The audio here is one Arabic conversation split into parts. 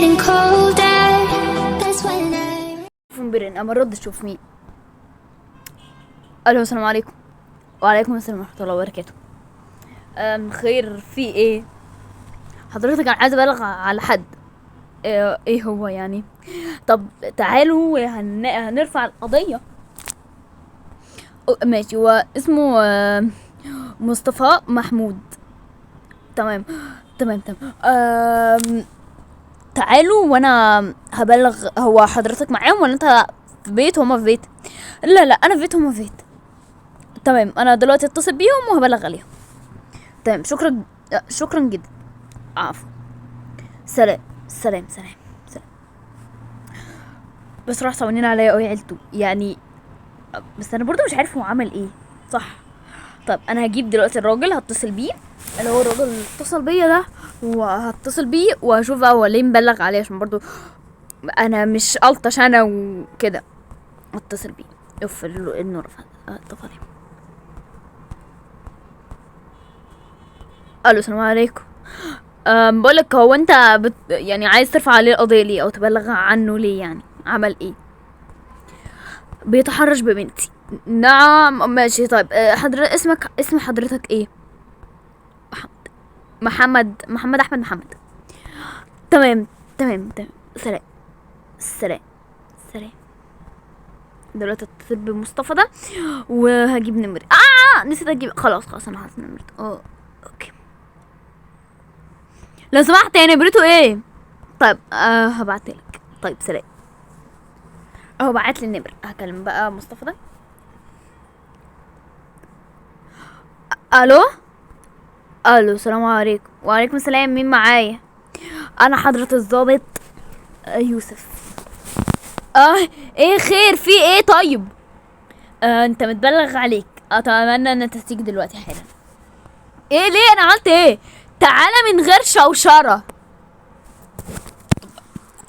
getting colder. That's when I برن اما رد اشوف مين. الو السلام عليكم. وعليكم السلام ورحمه الله وبركاته. خير في ايه؟ حضرتك انا عايز ابلغ على حد. ايه هو يعني؟ طب تعالوا هنرفع القضيه. ماشي. هو اسمه مصطفى محمود. تمام تمام تمام. تعالوا وانا هبلغ. هو حضرتك معاهم ولا انت في بيت وهما في بيت؟ لا لا انا في بيت وهما في بيت. تمام انا دلوقتي اتصل بيهم وهبلغ عليهم. تمام شكرا شكرا جدا. عفوا. سلام سلام سلام سلام. بس راح صونين عليا قوي عيلته يعني. بس انا برضو مش عارف هو عمل ايه. صح. طب انا هجيب دلوقتي الراجل هتصل بيه اللي هو الراجل اللي اتصل بيا ده وهتصل بيه وهشوف بقى هو ليه مبلغ عليه عشان برضو انا مش الطش انا وكده. اتصل بيه. اوف النور طفى. الو السلام عليكم. بقولك هو انت يعني عايز ترفع عليه القضية ليه او تبلغ عنه ليه؟ يعني عمل ايه؟ بيتحرش ببنتي. نعم ماشي. طيب اسم حضرتك ايه؟ محمد احمد محمد. تمام تمام تمام. سلام سلام سلام. دلوقتي اتصل بمصطفى ده وهجيب نمرة. نسيت اجيب. خلاص انا حاطط نمرته. اوكي لو سمحت يا نمرته ايه؟ طيب هبعتلك. طيب سلام. اهو بعتلي النمرة. هكلم بقى مصطفى ده. الو السلام عليكم. وعليكم السلام. مين معايا؟ انا حضرة الضابط يوسف. ايه خير في ايه؟ طيب انت متبلغ عليك. اتمنى ان انت تيجي دلوقتي حالا. ايه ليه؟ انا عملت ايه؟ تعالى من غير شوشرة.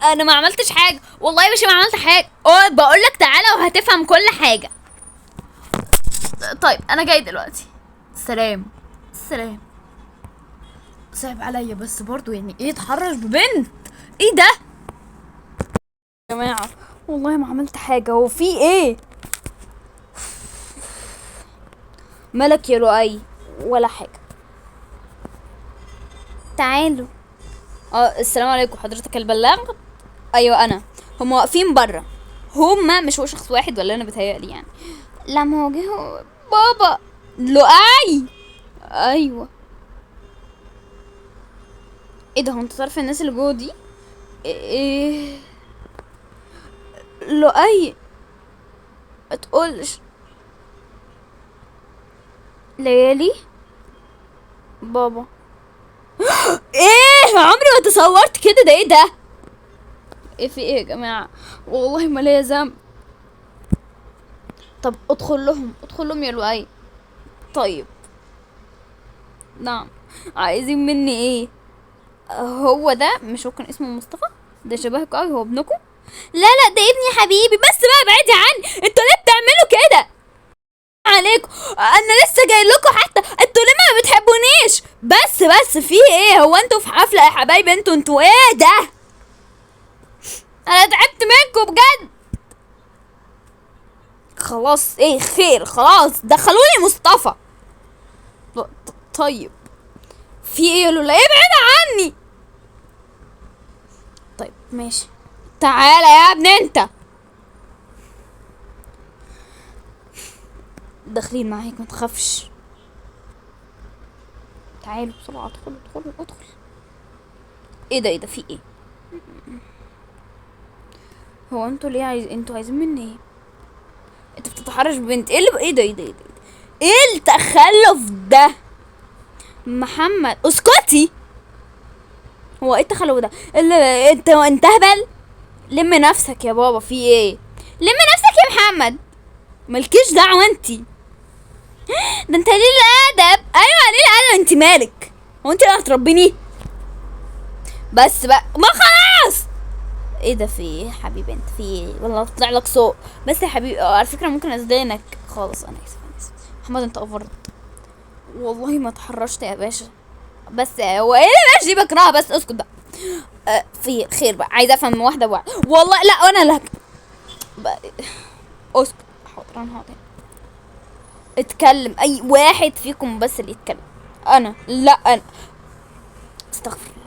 انا ما عملتش حاجة والله. مش ما عملت حاجة. بقولك تعالى وهتفهم كل حاجة. طيب انا جاي دلوقتي. سلام سلام. صعب عليا بس برضو يعني ايه تحرش ببنت؟ ايه ده يا جماعة؟ والله ما عملت حاجة. هو في ايه؟ ملك يا لؤي ولا حاجة. تعالوا. السلام عليكم. حضرتك البلاغ؟ ايوه انا. هم واقفين برا. هم مش هو شخص واحد ولا انا بتهيألي يعني؟ لا ما هو جه بابا. لؤي. ايوه. ايه ده؟ هو انت تعرف الناس اللي جوه دي؟ ايه لؤي تقولش. ليالي بابا. ايه عمري ما تصورت كده. ده ايه ده؟ ايه في ايه يا جماعة؟ والله ما ليا ذنب. طب ادخل لهم يا لؤي. طيب نعم. عايزين مني ايه؟ هو ده مش هو كان اسمه مصطفى؟ ده شبهك قوي. هو ابنكم؟ لا لا ده ابني حبيبي. بس بقى ابعدي عني. انتوا ليه بتعملوا كده عليكم؟ انا لسه جاي لكم. حتى انتوا ليه ما بتحبونيش؟ بس في ايه؟ هو انتوا في حفله يا حبايبي؟ انتوا ايه ده؟ انا تعبت منكم بجد. خلاص ايه خير؟ خلاص دخلوني مصطفى. طيب في ايه يا لولا؟ ابعد عني. طيب ماشي. تعالى يا ابني انت. داخلين معاك ما تخافش. تعالوا بسرعة. ادخل. ايه ده في ايه؟ هو انتوا ليه انتوا عايزين مني ايه؟ انت بتتحرش ببنت؟ ايه ده ايه التخلف ده؟ محمد اسكتي. هو ايه التخلف ده؟ انت هبل. لم نفسك يا بابا. في ايه؟ لم نفسك يا محمد. مالكيش دعوه انتي. ده انت قليل الادب. ايوه قليل الادب. انت مالك؟ هو انت اللي هتربيني؟ بس بقى ما خلاص. ايه ده في ايه حبيبي؟ انت في ايه؟ والله طلع لك صوت. بس يا حبيبي على فكره ممكن ازدانك. خالص انا اسف. محمد انت اوفرت. والله ما اتحرشت يا باشا. بس هو ايه اللي ماشي دي؟ بكرهها. بس اسكت بقى. في خير بقى، عايزه افهم واحده بواحده والله. لا انا اللي اسكت. حاضر انا حاضر. اتكلم اي واحد فيكم بس اللي يتكلم. انا لا انا استغفر الله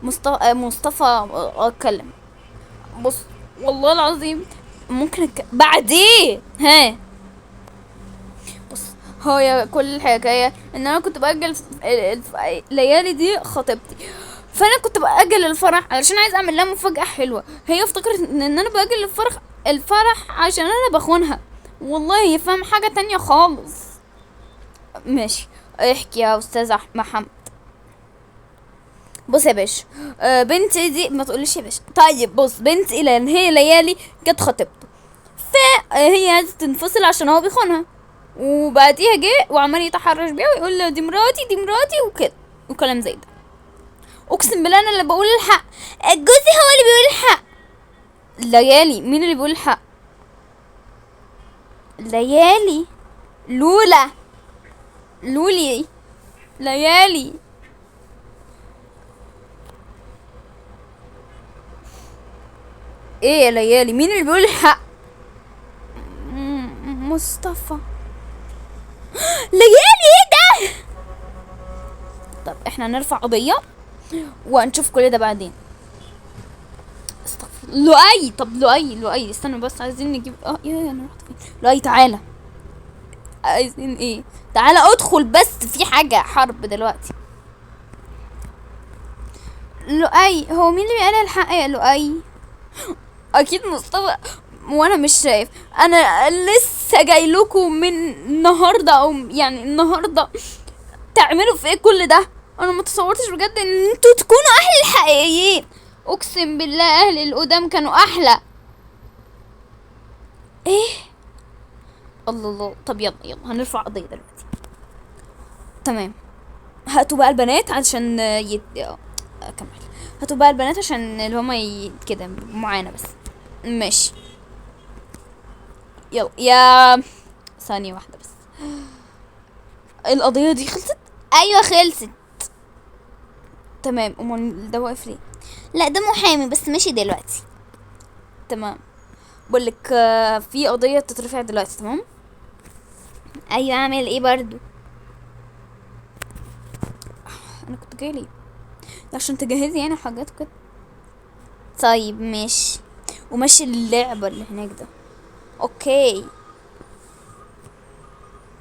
العظيم. مصطفى اتكلم. بص والله العظيم ممكن بعدين ها. بص هي كل الحكايه ان انا كنت باجل الليالي دي خطيبتي، فانا كنت باجل الفرح علشان عايز اعمل لها مفاجاه حلوه. هي افتكرت ان انا باجل الفرح عشان انا بخونها. والله هي فاهم حاجه تانية خالص. ماشي احكي يا استاذ محمد. بص يا باشا، بنتي دي ما تقوليش يا باشا. طيب بص، بنتي لان هي ليالي كانت خطيبته، فهي عايزه تنفصل عشان هو بيخونها، وبعديها جه وعمال يتحرش بيها ويقول له دي مراتي دي مراتي وكده وكلام زي ده. اقسم بالله انا اللي بقول الحق، جوزي هو اللي بيقول الحق. ليالي مين اللي بيقول الحق؟ ليالي لولا لولي ليالي. ايه يا ليالي مين اللي بيقول الحق؟ مصطفى. ليالي ايه ده؟ طب احنا نرفع قضية وهنشوف كل ده بعدين. استغفر لؤي. طب لؤي استنى بس، عايزين نجيب يا انا رحت فين؟ لؤي تعالى. عايزين ايه؟ تعالى ادخل بس، في حاجة حرب دلوقتي. لؤي هو مين اللي بيقال الحق يا لؤي؟ اكيد مصطفى، وانا مش شايف. انا لسه جاي لكم من النهارده، او يعني النهارده تعملوا في ايه كل ده؟ انا ما تصورتش بجد ان انتوا تكونوا اهل الحقيقيين. اقسم بالله اهل القدام كانوا احلى. ايه الله الله. طب يلا هنرفع قضيه دلوقتي. تمام، هاتوا بقى البنات عشان كمل. هاتوا بقى البنات عشان اللي هما كده معانا بس. ماشي يلا يا ثانية واحدة بس. القضية دي خلصت؟ ايوه خلصت. تمام، امال ده واقف ليه؟ لا ده محامي بس ماشي دلوقتي. تمام، بقولك في قضية تترفع دلوقتي. تمام. ايوه اعمل ايه برضو؟ انا كنت جاي ليه؟ عشان تجهزي يعني حاجات كده. طيب ماشي، وماشي اللعبة اللي هناك ده. اوكي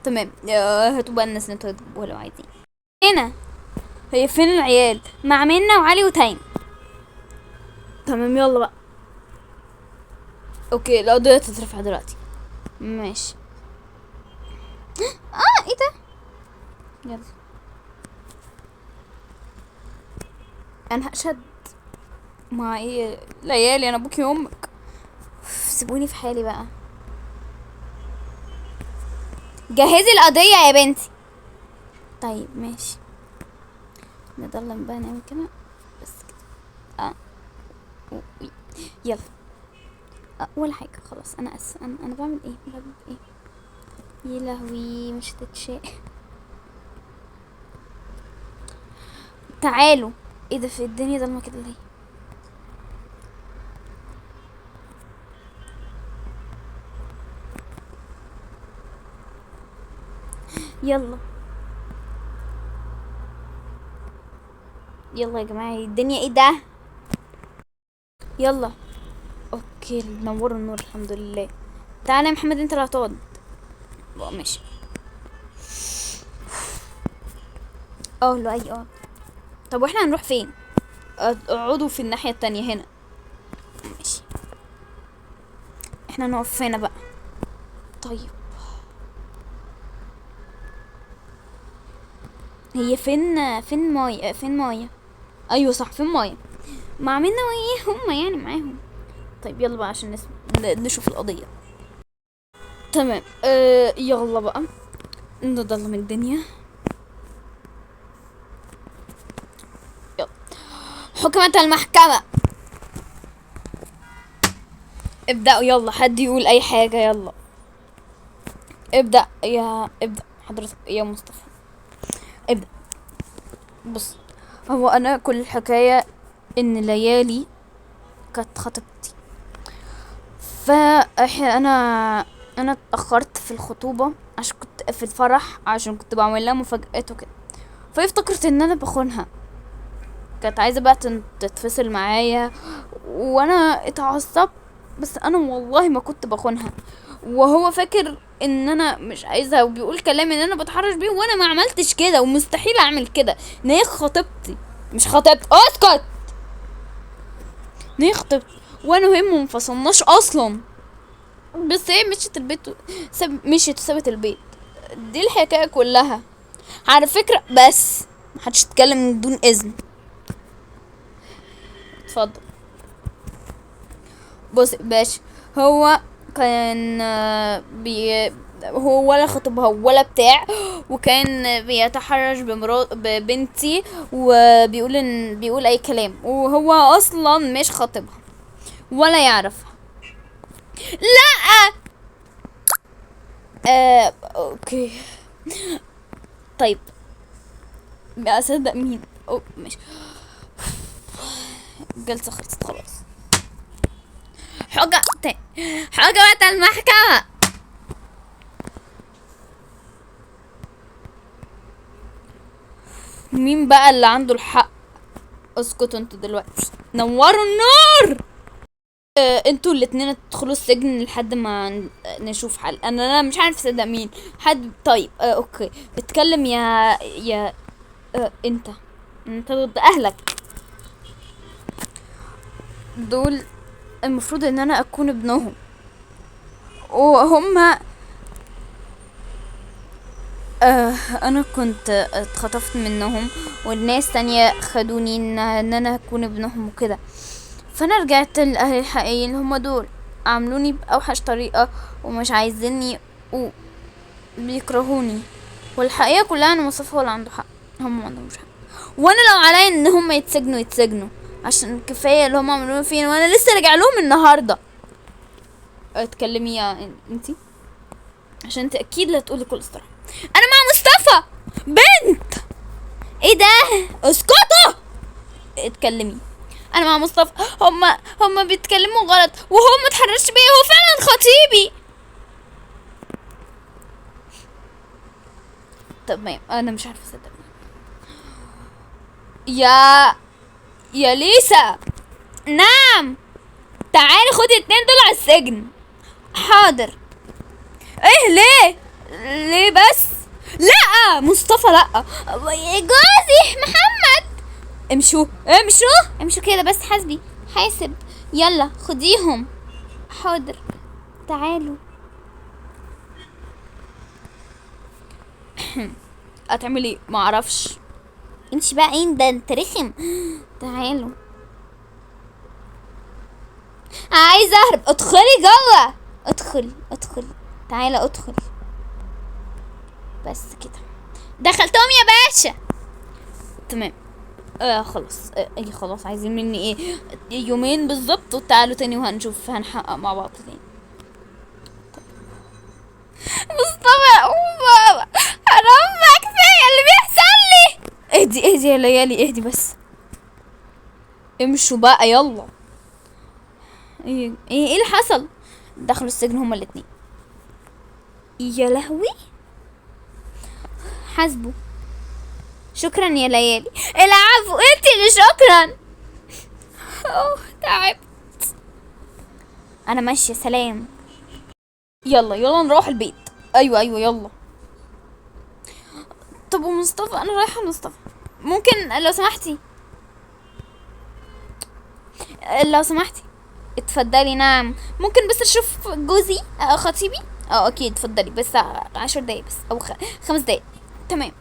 تمام. هاتوا بقى الناس اللي انتوا هتجيبوها لو عايزين. هنا هي فين العيال؟ مع منى وعلي وتايم. تمام يلا بقى. اوكي القضية تترفع دلوقتي. ماشي. ايه ده؟ يلا انا هشد مع ايه ليالي؟ انا ابوكي وامك، سيبوني في حالي بقى. جهزي القضية يا بنتي. طيب ماشي، نضلم بقى نعمل كده بس كده. يلا. ولا حاجة خلاص. انا اسف، انا بعمل ايه؟ يا لهوي مش هتتشاء. تعالوا. ايه ده؟ في الدنيا ضلمة كده ليه؟ يلا يا جماعة، الدنيا ايه ده؟ يلا. اوكي نوروا النور الحمد لله. تعالى يا محمد انت اللي هتقعد. ماشي. لا اي طب واحنا هنروح فين؟ اقعدوا في الناحية التانية هنا. ماشي، احنا نقف هنا بقى. طيب هي فين مايا؟ ايوه صح، فين مايا؟ مع منا وايه هما يعني معاهم. طيب يلا بقى عشان نشوف القضية. تمام. يلا بقى نضلم الدنيا. يلا. حكمت المحكمة. ابدأوا يلا، حد يقول اي حاجة. يلا ابدأ حضرتك يا مصطفى ابدأ. بص هو انا كل الحكاية ان ليالي كانت خطيبتي، انا اتاخرت في الخطوبه عشان كنت في الفرح، عشان كنت بعمل لها مفاجآت وكده. فهي افتكرت ان انا بخونها، كانت عايزه بقى تتفصل معايا، وانا اتعصبت. بس انا والله ما كنت بخونها، وهو فاكر ان انا مش عايزها، وبيقول كلام ان انا بتحرش بيه، وانا ما عملتش كده ومستحيل اعمل كده. ان هي خطيبتي، مش خطيبتي، اسكت. ان هي خطيبتي وانا وهي منفصلناش اصلا، بس هي مشيت البيت مشيت وسابت البيت. دي الحكايه كلها على فكره. بس محدش يتكلم من دون اذن. اتفضل. بص باشا، هو كان هو ولا خطيبها ولا بتاع، وكان بيتحرش ببنتي، بيقول اي كلام، وهو اصلا مش خطيبها ولا يعرفها. لا. اوكي. طيب اصدق مين؟ ماشي. الجلسة خلصت خلاص. حجة المحكمة. مين بقى اللي عنده الحق؟ اسكتوا انتوا دلوقتي، نوروا النور. انتوا الاتنين تدخلوا السجن لحد ما نشوف حل. انا مش عارف اصدق مين. حد طيب. اوكي، اتكلم يا انت ضد اهلك دول. المفروض ان انا اكون ابنهم، وهم انا كنت اتخطفت منهم، والناس تانية خدوني ان انا اكون ابنهم وكده. فانا رجعت لاهلي الحقيقيين اللي هم دول، عاملوني باوحش طريقة، ومش عايزيني، وبيكرهوني. والحقيقة كلها ان مصطفى هو اللي عنده حق، هم ما عندهمش حق. وانا لو عليا ان هم يتسجنوا عشان كفاية اللي هم عملوه فينا، وانا لسه راجع لهم النهاردة. اتكلمي يا انتي، عشان انت اكيد لا تقولي كل الصراحة. انا مع مصطفى بنت. ايه ده؟ اسكتوا. اتكلمي. انا مع مصطفى. هما بيتكلموا غلط، وهو متحرش بيا، هو فعلا خطيبي. تمام، انا مش عارفه اصدق. يا ليسا. نعم. تعالي خدي الاتنين دول على السجن. حاضر. ايه ليه بس؟ لا مصطفى، لا. جوزي محمد. امشوا كده بس، حاسب. يلا خديهم. حاضر. تعالوا. هتعملي ايه؟ معرفش. امشي بقى. ايه ده؟ انت رخم. تعالوا. عايزه اهرب. ادخلي جوه. ادخلي. تعالى ادخل. بس كده دخلتهم يا باشا. تمام. خلاص. خلاص، عايزين مني ايه؟ يومين بالظبط، وتعالوا تاني وهنشوف هنحقق مع بعض تاني. مصطفى بابا، حرام بقى، كفايه اللي بيحصل لي. اهدي يا ليالي، اهدي بس. امشوا بقى يلا. ايه اللي حصل؟ دخلوا السجن هما الاتنين. يا لهوي. حاسبه. شكرا يا ليالي. العفو، انت اللي شكرا. تعبت. انا ماشيه، سلام. يلا نروح البيت. ايوه يلا. طب ومصطفى؟ انا رايحه لمصطفى. ممكن لو سمحتي اتفضلي. نعم، ممكن بس اشوف جوزي خطيبي. اكيد، اتفضلي. بس 10 دقايق بس، او 5 دقايق. تمام.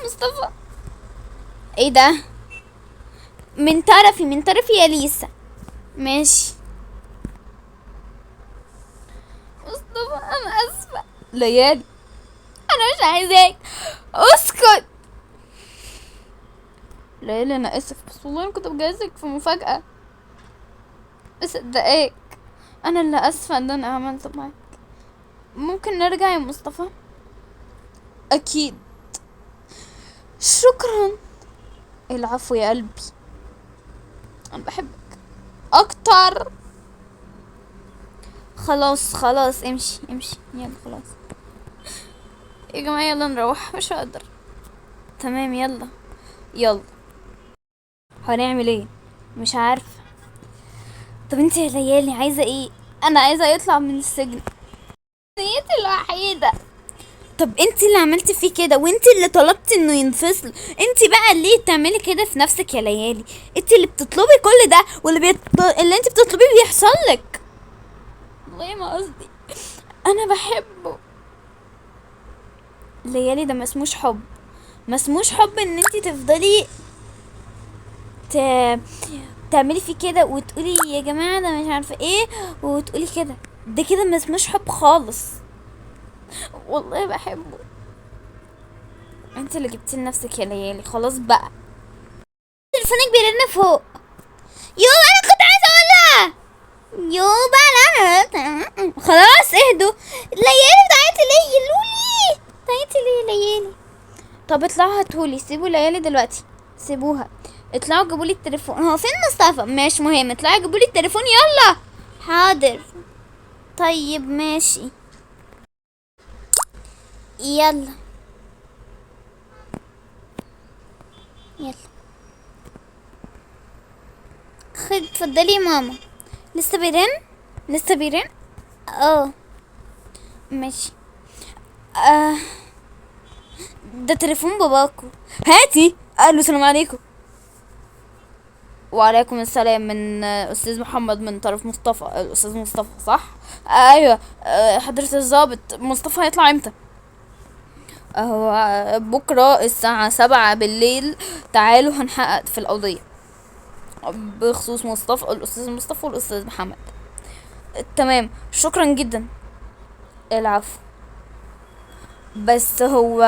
مصطفى. ايه ده؟ من طرفي يا ليسا. ماشي. مصطفى انا اسفه. ليالي، انا مش عايزاك. اسكت. ليالي انا اسف، بس والله انا كنت بجهزك في مفاجأة. اصدقائك، انا اللي اسفه ان انا عملت معاك. ممكن نرجع يا مصطفى؟ اكيد. شكرا. العفو يا قلبي، انا بحبك اكتر. خلاص خلاص، امشي امشي، يلا خلاص يا جماعة، يلا نروح، مش هقدر. تمام يلا يلا. هنعمل ايه؟ مش عارفة. طب انت يا ليالي عايزة ايه؟ انا عايزة يطلع من السجن، نيتي الوحيدة. طب انت اللي عملتي فيه كده، وانت اللي طلبتي انه ينفصل. انت بقى ليه تعملي كده في نفسك يا ليالي؟ انت اللي بتطلبي كل ده، اللي انت بتطلبيه بيحصل لك. والله ما قصدي، انا بحبه. ليالي ده ما اسموش حب، ما اسموش حب ان انت تفضلي ت... تعملي فيه كده وتقولي يا جماعة ده مش عارفة ايه، وتقولي كده. ده كده ما اسموش حب خالص. والله بحبه. انت اللي جبتي لنفسك يا ليالي، خلاص بقى. تليفونك بيرن فوق. يوبا انا كنت عايزه اقولها. يوبا لا خلاص اهدوا. ليالي بتاعتي ليه لولي، بتاعتي ليه ليالي. طب اطلعوا هاتولي، سيبوا ليالي دلوقتي، سيبوها. اطلعوا جيبولي التليفون. هو فين مصطفى؟ مش مهم، اطلعوا جيبولي التليفون يلا. حاضر. طيب ماشي. يلا يلا. خد اتفضلي يا ماما. لسه بيرن، لسه بيرن. اه ماشي. آه ده تليفون باباكو. هاتي. الو السلام عليكم. وعليكم السلام، من استاذ محمد من طرف مصطفى. الاستاذ مصطفى صح؟ ايوه. حضرة الضابط مصطفى هيطلع امتى؟ هو بكرة الساعة 7 بالليل. تعالوا هنحقق في القضية بخصوص مصطفى، الأستاذ مصطفى والأستاذ محمد. تمام، شكرا جدا. العفو. بس هو